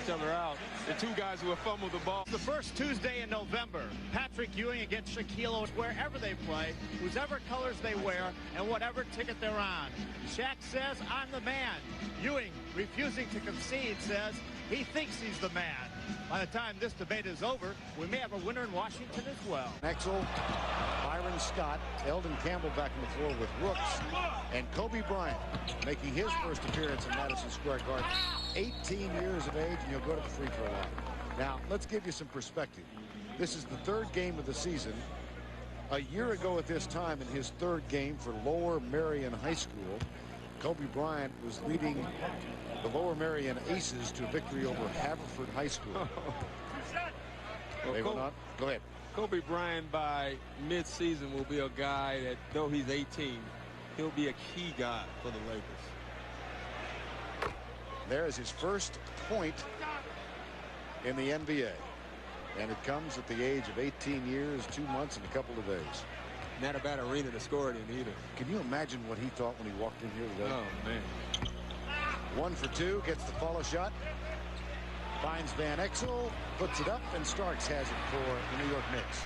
each other out. The two guys who have fumbled the ball. The first Tuesday in November, Patrick Ewing against Shaquille O'Neal, wherever they play, whosever colors they wear, and whatever ticket they're on. Shaq says, I'm the man. Ewing, refusing to concede, says he thinks he's the man. By the time this debate is over, we may have a winner in Washington as well. Exel, Byron Scott, Eldon Campbell back on the floor with Rooks, and Kobe Bryant making his first appearance in Madison Square Garden. 18 years of age, and he'll go to the free throw line. Now, let's give you some perspective. This is the third game of the season. A year ago at this time, in his third game for Lower Merion High School, Kobe Bryant was leading the Lower Merion Aces to a victory over Haverford High School. Well, Go ahead. Kobe Bryant by mid-season will be a guy that, though he's 18, he'll be a key guy for the Lakers. There is his first point in the NBA. And it comes at the age of 18 years, 2 months, and a couple of days. Not a bad arena to score it in either. Can you imagine what he thought when he walked in here today? Oh, man. 1 for 2, gets the follow shot. Finds Van Exel, puts it up, and Starks has it for the New York Knicks.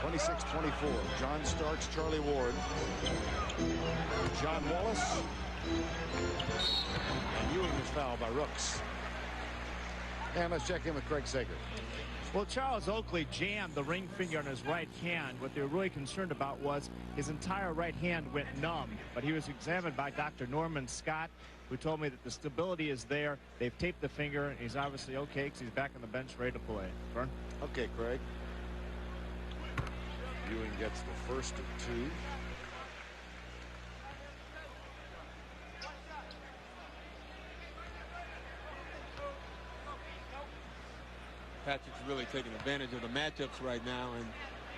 26-24. John Starks, Charlie Ward, John Wallace, and Ewing is fouled by Rooks. And let's check in with Craig Sager. Well, Charles Oakley jammed the ring finger on his right hand. What they were really concerned about was his entire right hand went numb. But he was examined by Dr. Norman Scott, who told me that the stability is there. They've taped the finger, and he's obviously okay because he's back on the bench ready to play. Vern? Okay, Craig. Ewing gets the first of 2. Patrick's really taking advantage of the matchups right now, and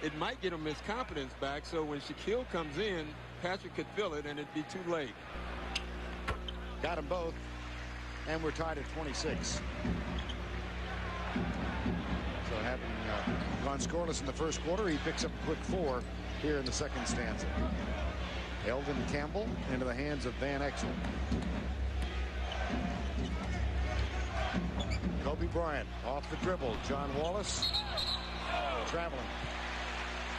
it might get him his confidence back, so when Shaquille comes in, Patrick could feel it, and it'd be too late. Got them both, and we're tied at 26. So having gone scoreless in the first quarter, he picks up a quick 4 here in the second stanza. Eldon Campbell into the hands of Van Exel. Kobe Bryant off the dribble. John Wallace traveling.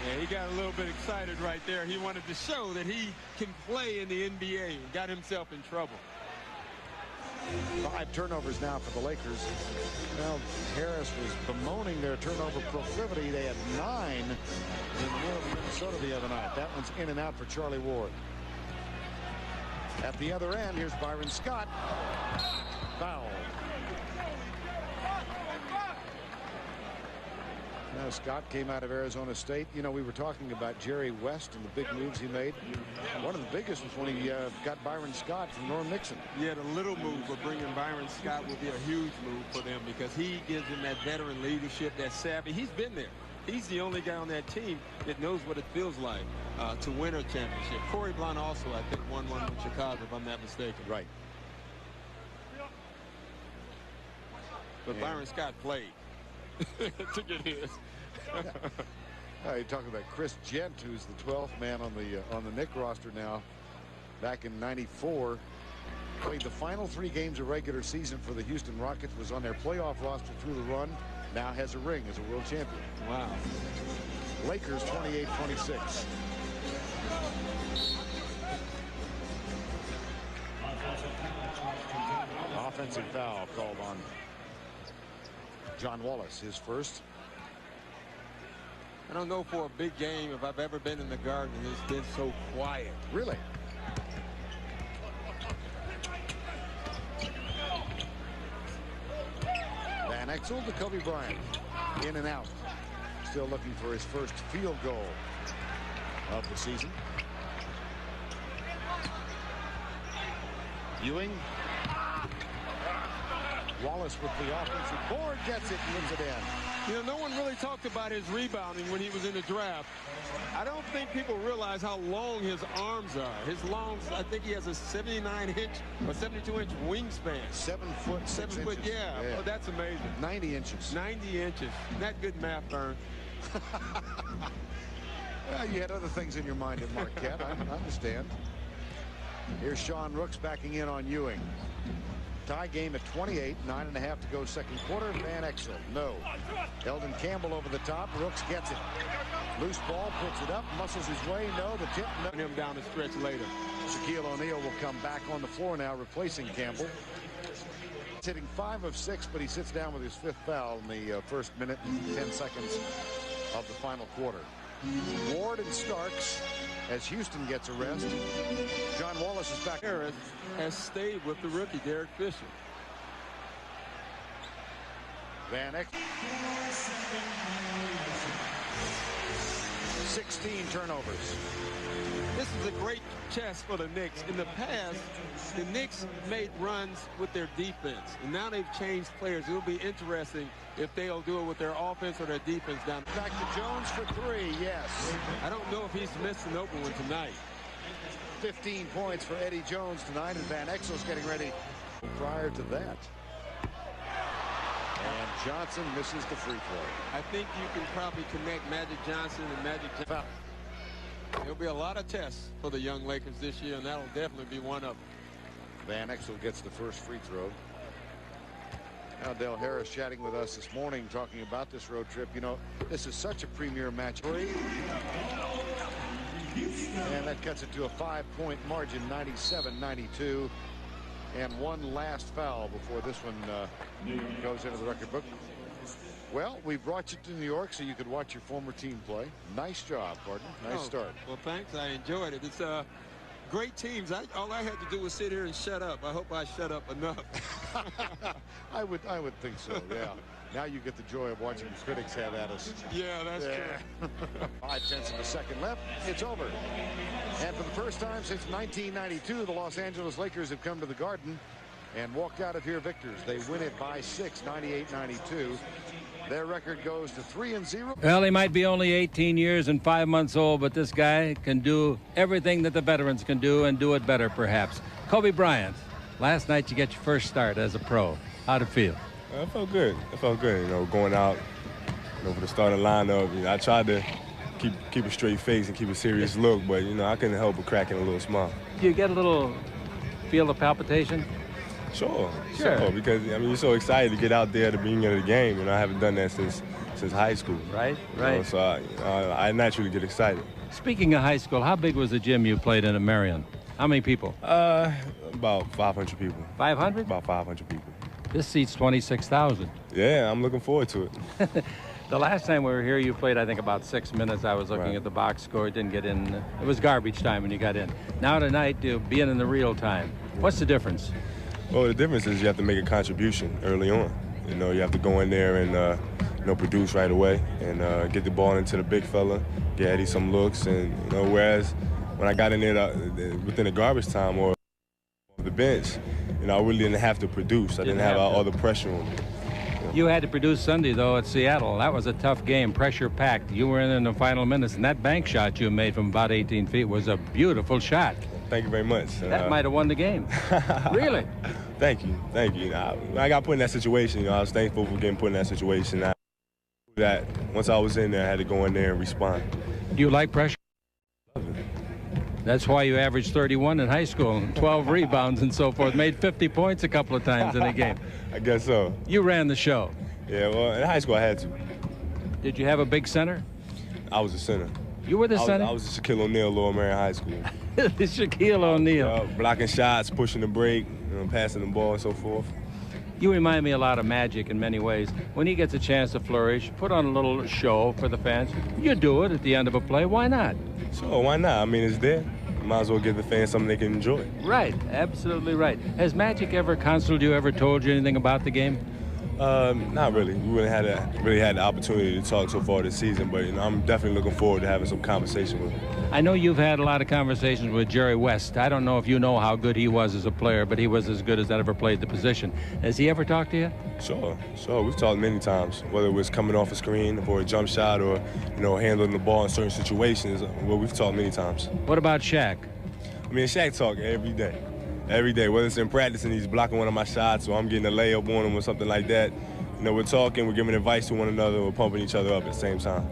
Yeah, he got a little bit excited right there. He wanted to show that he can play in the NBA and got himself in trouble. 5 turnovers now for the Lakers. Now, Harris was bemoaning their turnover proclivity. They had 9 in the middle of Minnesota the other night. That one's in and out for Charlie Ward. At the other end, here's Byron Scott. Foul. Now, Scott came out of Arizona State. You know, we were talking about Jerry West and the big moves he made. One of the biggest was when he got Byron Scott from Norm Nixon. Yeah, the little move of bringing Byron Scott will be a huge move for them because he gives them that veteran leadership, that savvy. He's been there. He's the only guy on that team that knows what it feels like to win a championship. Corey Blount also, I think, won one with Chicago, if I'm not mistaken. Right. But Byron Scott played to get his. You're talking about Chris Gent, who's the 12th man on the Knick roster now. Back in '94, played the final 3 games of regular season for the Houston Rockets. Was on their playoff roster through the run. Now has a ring as a world champion. Wow. Lakers 28-26. Offensive foul called on John Wallace, his first. I don't know for a big game if I've ever been in the Garden and it's been so quiet. Really? Van Exel to Kobe Bryant. In and out. Still looking for his first field goal of the season. Ewing. Wallace with the offensive board, gets it, and puts it in. You know, no one really talked about his rebounding when he was in the draft. I don't think people realize how long his arms are. His longs, I think he has a 79-inch or 72-inch wingspan. 7 foot 6 inches. Yeah. Oh, that's amazing. 90 inches. 90 inches. Not good math, Vern. Well, you had other things in your mind at Marquette. I understand. Here's Sean Rooks backing in on Ewing. Tie game at 28. 9.5 to go second quarter. Van Exel, no. Eldon Campbell over the top. Rooks gets it. Loose ball, puts it up, muscles his way. No, the tip. No. Him down the stretch later. Shaquille O'Neal will come back on the floor now, replacing Campbell. He's hitting 5 of 6, but he sits down with his 5th foul in the first minute and 10 seconds of the final quarter. Ward and Starks as Houston gets a rest. John Wallace is back. Harris has stayed with the rookie, Derek Fisher. Van Exel. 16 turnovers. This is a great test for the Knicks. In the past, the Knicks made runs with their defense, and now they've changed players. It'll be interesting if they'll do it with their offense or their defense down. Back to Jones for 3, yes. I don't know if he's missed an open one tonight. 15 points for Eddie Jones tonight, and Van Exel's getting ready prior to that. And Johnson misses the free throw. I think you can probably connect Magic Johnson and Magic Johnson. There'll be a lot of tests for the young Lakers this year, and that'll definitely be one of them. Van Exel gets the first free throw. Now Dale Harris chatting with us this morning, talking about this road trip. You know, this is such a premier match. And that cuts it to a 5-point margin, 97-92. And one last foul before this one goes into the record book. Well, we brought you to New York so you could watch your former team play. Nice job, partner. Nice start. Well, thanks. I enjoyed it. It's great teams. All I had to do was sit here and shut up. I hope I shut up enough. I would think so, yeah. Now you get the joy of watching the critics have at us. Yeah, that's true. 5/10 of a second left. It's over. And for the first time since 1992, the Los Angeles Lakers have come to the Garden and walked out of here victors. They win it by 6, 98-92. Their record goes to 3-0. Well, he might be only 18 years and 5 months old, but this guy can do everything that the veterans can do and do it better, perhaps. Kobe Bryant, last night you get your first start as a pro. How'd it feel? It felt good. It felt good, you know, going out, you know, for the starting lineup. You know, I tried to keep a straight face and keep a serious look, but, you know, I couldn't help but cracking a little smile. Do you get a little feel of palpitation? Sure, because, I mean, you're so excited to get out there at the beginning of the game, and I haven't done that since high school. Right. You know, so I naturally get excited. Speaking of high school, how big was the gym you played in at Marion? How many people? About 500 people. 500? About 500 people. This seats 26,000. Yeah, I'm looking forward to it. The last time we were here, you played, I think, about 6 minutes. I was looking at the box score. Didn't get in. It was garbage time when you got in. Now tonight, being in the real time. What's the difference? Well, the difference is you have to make a contribution early on. You know, you have to go in there and, you know, produce right away and get the ball into the big fella, get Eddie some looks. And, you know, whereas when I got in there within the garbage time or the bench, you know, I really didn't have to produce. I didn't have all the pressure on me. You had to produce Sunday, though, at Seattle. That was a tough game, pressure-packed. You were in the final minutes, and that bank shot you made from about 18 feet was a beautiful shot. Thank you very much. That might have won the game. Really? Thank you. You know, I got put in that situation. You know, I was thankful for getting put in that situation. That once I was in there, I had to go in there and respond. Do you like pressure? That's why you averaged 31 in high school, 12 rebounds and so forth. Made 50 points a couple of times in a game. I guess so. You ran the show. Yeah, well, in high school I had to. Did you have a big center? I was a center. You were the center? I was a Shaquille O'Neal, Lower Marion High School. Shaquille O'Neal. Blocking shots, pushing the break, you know, passing the ball and so forth. You remind me a lot of Magic in many ways. When he gets a chance to flourish, put on a little show for the fans. You do it at the end of a play. Why not? Sure, why not? I mean, it's there. Might as well give the fans something they can enjoy. Right, absolutely right. Has Magic ever counseled you, ever told you anything about the game? Not really. We really had the opportunity to talk so far this season, but, you know, I'm definitely looking forward to having some conversation with him. I know you've had a lot of conversations with Jerry West. I don't know if you know how good he was as a player, but he was as good as that ever played the position. Has he ever talked to you? Sure. We've talked many times, whether it was coming off a screen for a jump shot or, you know, handling the ball in certain situations. Well, we've talked many times. What about Shaq? I mean, Shaq talk every day. Every day, whether it's in practice and he's blocking one of my shots or I'm getting a layup on him or something like that. You know, we're talking, we're giving advice to one another, we're pumping each other up at the same time.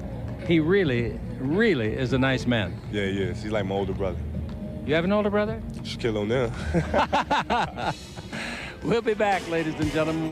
He really, really is a nice man. Yeah, he is. He's like my older brother. You have an older brother? Shaquille O'Neal. We'll be back, ladies and gentlemen.